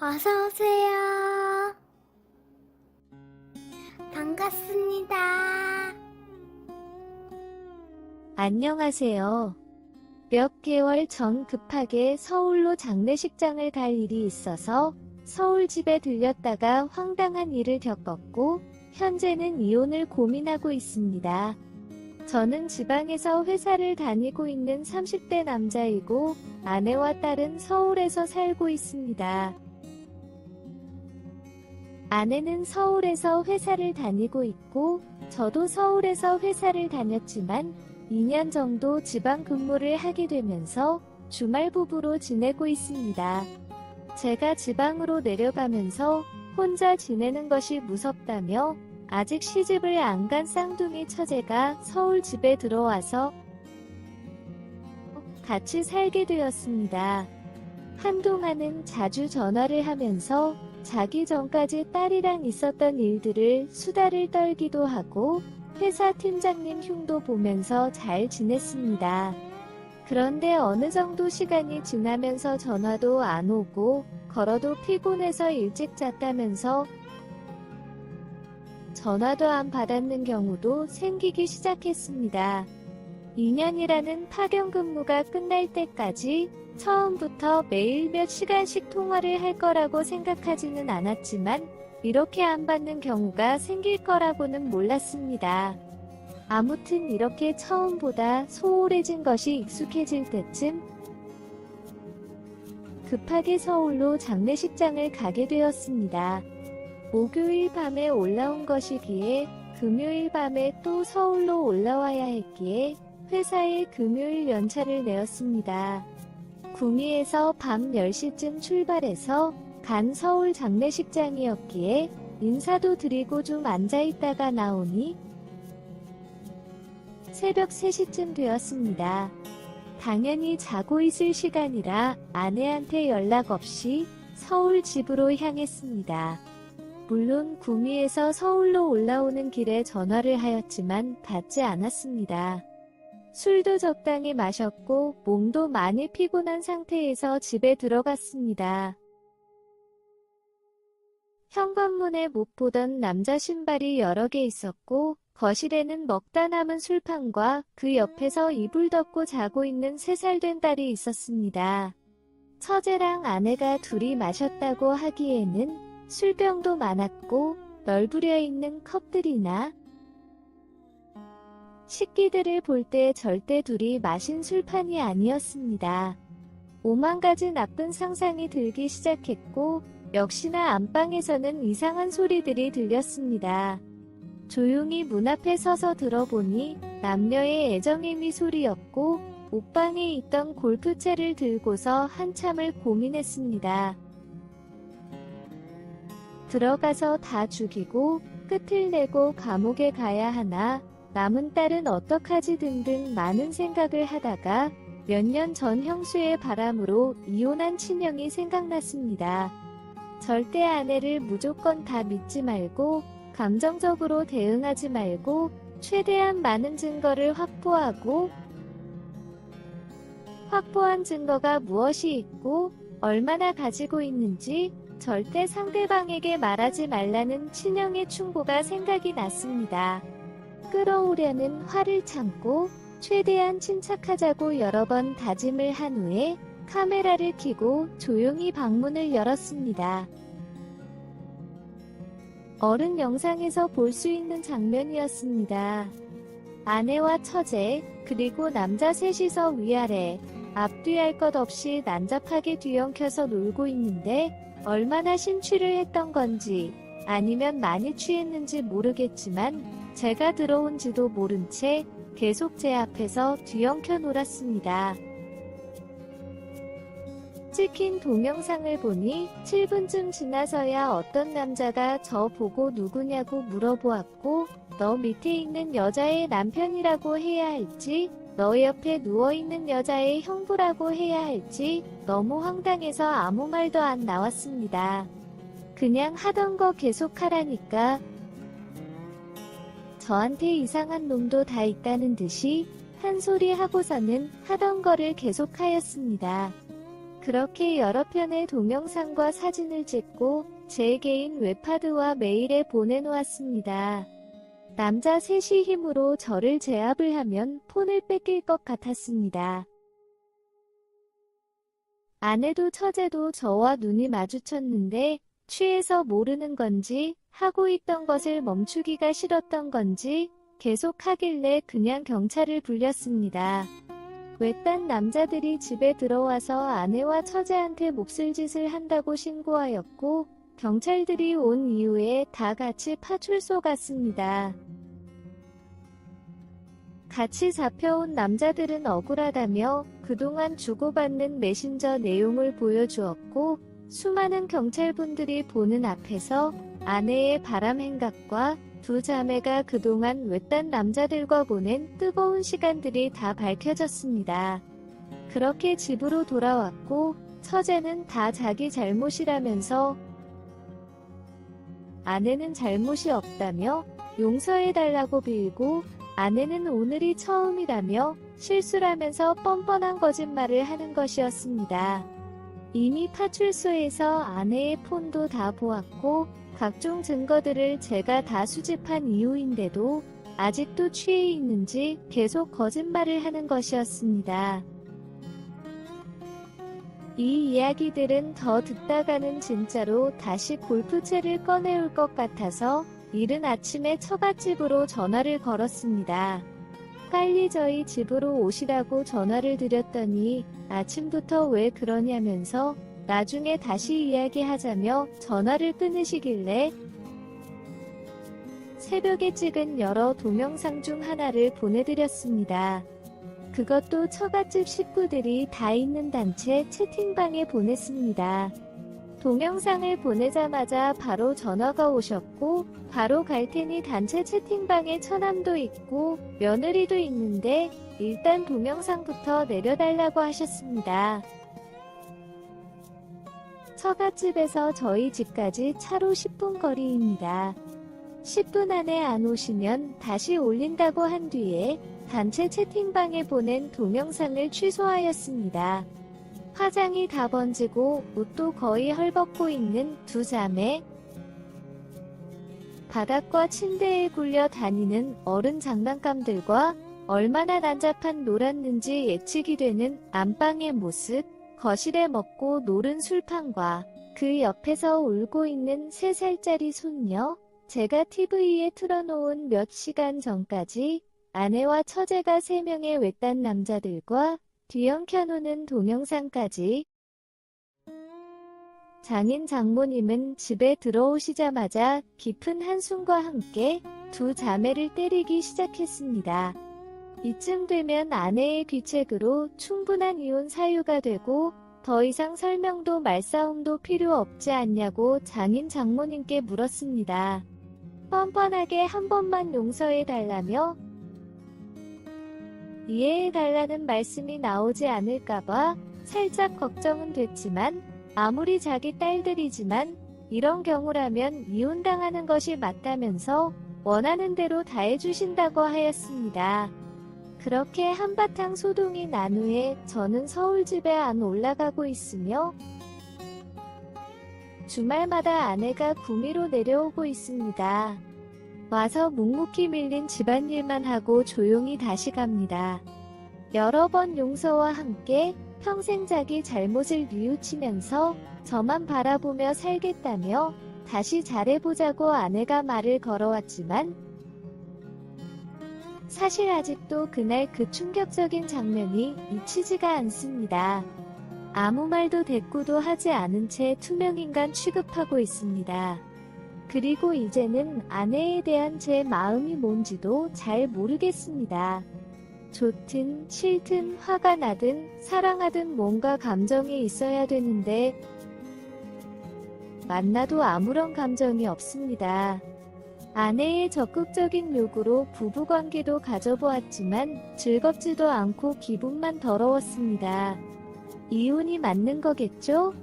어서 오세요. 반갑습니다. 안녕하세요. 몇 개월 전 급하게 서울로 장례식장을 갈 일이 있어서 서울 집에 들렸다가 황당한 일을 겪었고 현재는 이혼을 고민하고 있습니다. 저는 지방에서 회사를 다니고 있는 30대 남자이고 아내와 딸은 서울에서 살고 있습니다. 아내는 서울에서 회사를 다니고 있고 저도 서울에서 회사를 다녔지만 2년 정도 지방 근무를 하게 되면서 주말 부부로 지내고 있습니다. 제가 지방으로 내려가면서 혼자 지내는 것이 무섭다며 아직 시집을 안 간 쌍둥이 처제가 서울 집에 들어와서 같이 살게 되었습니다. 한동안은 자주 전화를 하면서 자기 전까지 딸이랑 있었던 일들을 수다를 떨기도 하고 회사 팀장님 흉도 보면서 잘 지냈습니다. 그런데 어느 정도 시간이 지나면서 전화도 안 오고 걸어도 피곤해서 일찍 잤다면서 전화도 안 받았는 경우도 생기기 시작했습니다. 2년이라는 파견 근무가 끝날 때까지 처음부터 매일 몇 시간씩 통화를 할 거라고 생각하지는 않았지만 이렇게 안 받는 경우가 생길 거라고는 몰랐습니다. 아무튼 이렇게 처음보다 소홀해진 것이 익숙해질 때쯤 급하게 서울로 장례식장을 가게 되었습니다. 목요일 밤에 올라온 것이기에 금요일 밤에 또 서울로 올라와야 했기에 회사에 금요일 연차를 내었습니다. 구미에서 밤 10시쯤 출발해서 간 서울 장례식장이었기에 인사도 드리고 좀 앉아있다가 나오니 새벽 3시쯤 되었습니다. 당연히 자고 있을 시간이라 아내한테 연락 없이 서울 집으로 향했습니다. 물론 구미에서 서울로 올라오는 길에 전화를 하였지만 받지 않았습니다. 술도 적당히 마셨고 몸도 많이 피곤한 상태에서 집에 들어갔습니다. 현관문에 못 보던 남자 신발이 여러 개 있었고 거실에는 먹다 남은 술판과 그 옆에서 이불 덮고 자고 있는 3살 된 딸이 있었습니다. 처제랑 아내가 둘이 마셨다고 하기에는 술병도 많았고 널브려 있는 컵들이나 식기들을 볼 때 절대 둘이 마신 술판이 아니었습니다. 오만 가지 나쁜 상상이 들기 시작했고 역시나 안방에서는 이상한 소리들이 들렸습니다. 조용히 문 앞에 서서 들어보니 남녀의 애정애미 소리였고 옷방에 있던 골프채를 들고서 한참을 고민했습니다. 들어가서 다 죽이고 끝을 내고 감옥에 가야 하나 남은 딸은 어떡하지 등등 많은 생각을 하다가 몇 년 전 형수의 바람으로 이혼한 친형이 생각났습니다. 절대 아내를 무조건 다 믿지 말고 감정적으로 대응하지 말고 최대한 많은 증거를 확보하고 확보한 증거가 무엇이 있고 얼마나 가지고 있는지 절대 상대방에게 말하지 말라는 친형의 충고가 생각이 났습니다. 끌어오려는 화를 참고 최대한 침착하자고 여러 번 다짐을 한 후에 카메라를 켜고 조용히 방문을 열었습니다. 어른 영상에서 볼 수 있는 장면이었습니다. 아내와 처제 그리고 남자 셋이서 위아래 앞뒤 할 것 없이 난잡하게 뒤엉켜서 놀고 있는데 얼마나 심취를 했던 건지 아니면 많이 취했는지 모르겠지만 제가 들어온지도 모른 채 계속 제 앞에서 뒤엉켜 놀았습니다. 찍힌 동영상을 보니 7분쯤 지나서야 어떤 남자가 저 보고 누구냐고 물어보았고 너 밑에 있는 여자의 남편이라고 해야 할지 너 옆에 누워있는 여자의 형부라고 해야 할지 너무 황당해서 아무 말도 안 나왔습니다. 그냥 하던 거 계속 하라니까. 저한테 이상한 놈도 다 있다는 듯이 한 소리 하고서는 하던 거를 계속하였습니다. 그렇게 여러 편의 동영상과 사진을 찍고 제 개인 웹하드와 메일에 보내놓았습니다. 남자 셋이 힘으로 저를 제압을 하면 폰을 뺏길 것 같았습니다. 아내도 처제도 저와 눈이 마주쳤는데 취해서 모르는 건지 하고 있던 것을 멈추기가 싫었던 건지 계속 하길래 그냥 경찰을 불렀습니다. 외딴 남자들이 집에 들어와서 아내와 처제한테 몹쓸 짓을 한다고 신고하였고 경찰들이 온 이후에 다 같이 파출소 갔습니다. 같이 잡혀온 남자들은 억울하다며 그동안 주고받는 메신저 내용을 보여주었고 수많은 경찰분들이 보는 앞에서 아내의 바람 행각과 두 자매가 그동안 외딴 남자들과 보낸 뜨거운 시간들이 다 밝혀졌습니다. 그렇게 집으로 돌아왔고 처제는 다 자기 잘못이라면서 아내는 잘못이 없다며 용서해달라고 빌고 아내는 오늘이 처음이라며 실수라면서 뻔뻔한 거짓말을 하는 것이었습니다. 이미 파출소에서 아내의 폰도 다 보았고 각종 증거들을 제가 다 수집한 이유인데도 아직도 취해 있는지 계속 거짓말을 하는 것이었습니다. 이 이야기들은 더 듣다가는 진짜로 다시 골프채를 꺼내올 것 같아서 이른 아침에 처갓집으로 전화를 걸었습니다. 빨리 저희 집으로 오시라고 전화를 드렸더니 아침부터 왜 그러냐면서 나중에 다시 이야기하자며 전화를 끊으시길래 새벽에 찍은 여러 동영상 중 하나를 보내드렸습니다. 그것도 처갓집 식구들이 다 있는 단체 채팅방에 보냈습니다. 동영상을 보내자마자 바로 전화가 오셨고 바로 갈 테니 단체 채팅방에 처남도 있고 며느리도 있는데 일단 동영상부터 내려달라고 하셨습니다. 처갓집에서 저희 집까지 차로 10분 거리입니다. 10분 안에 안 오시면 다시 올린다고 한 뒤에 단체 채팅방에 보낸 동영상을 취소하였습니다. 화장이 다 번지고 옷도 거의 헐벗고 있는 두 자매, 바닥과 침대에 굴려 다니는 어른 장난감들과 얼마나 난잡한 놀았는지 예측이 되는 안방의 모습, 거실에 먹고 노른 술판과 그 옆에서 울고 있는 3살짜리 손녀, 제가 TV에 틀어놓은 몇 시간 전까지 아내와 처제가 3명의 외딴 남자들과 뒤엉켜노는 동영상까지. 장인 장모님은 집에 들어오시자마자 깊은 한숨과 함께 두 자매를 때리기 시작했습니다. 이쯤 되면 아내의 귀책으로 충분한 이혼 사유가 되고 더 이상 설명도 말싸움도 필요 없지 않냐고 장인 장모님께 물었습니다. 뻔뻔하게 한 번만 용서해달라며 이해해달라는 말씀이 나오지 않을까봐 살짝 걱정은 됐지만 아무리 자기 딸들이지만 이런 경우라면 이혼당하는 것이 맞다면서 원하는 대로 다 해주신다고 하였습니다. 그렇게 한바탕 소동이 난 후에 저는 서울집에 안 올라가고 있으며 주말마다 아내가 구미로 내려오고 있습니다. 와서 묵묵히 밀린 집안일만 하고 조용히 다시 갑니다. 여러 번 용서와 함께 평생 자기 잘못을 뉘우치면서 저만 바라보며 살겠다며 다시 잘해보자고 아내가 말을 걸어왔지만 사실 아직도 그날 그 충격적인 장면이 잊히지가 않습니다. 아무 말도 대꾸도 하지 않은 채 투명인간 취급하고 있습니다. 그리고 이제는 아내에 대한 제 마음이 뭔지도 잘 모르겠습니다. 좋든 싫든 화가 나든 사랑하든 뭔가 감정이 있어야 되는데 만나도 아무런 감정이 없습니다. 아내의 적극적인 요구로 부부관계도 가져보았지만 즐겁지도 않고 기분만 더러웠습니다. 이혼이 맞는 거겠죠?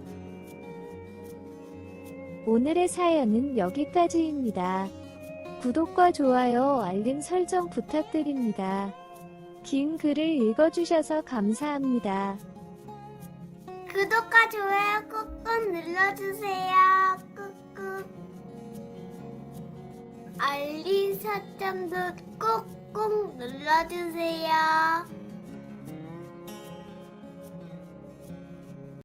오늘의 사연은 여기까지입니다. 구독과 좋아요, 알림 설정 부탁드립니다. 긴 글을 읽어주셔서 감사합니다. 구독과 좋아요 꾹꾹 눌러주세요. 꾹꾹. 알림 설정도 꾹꾹 눌러주세요.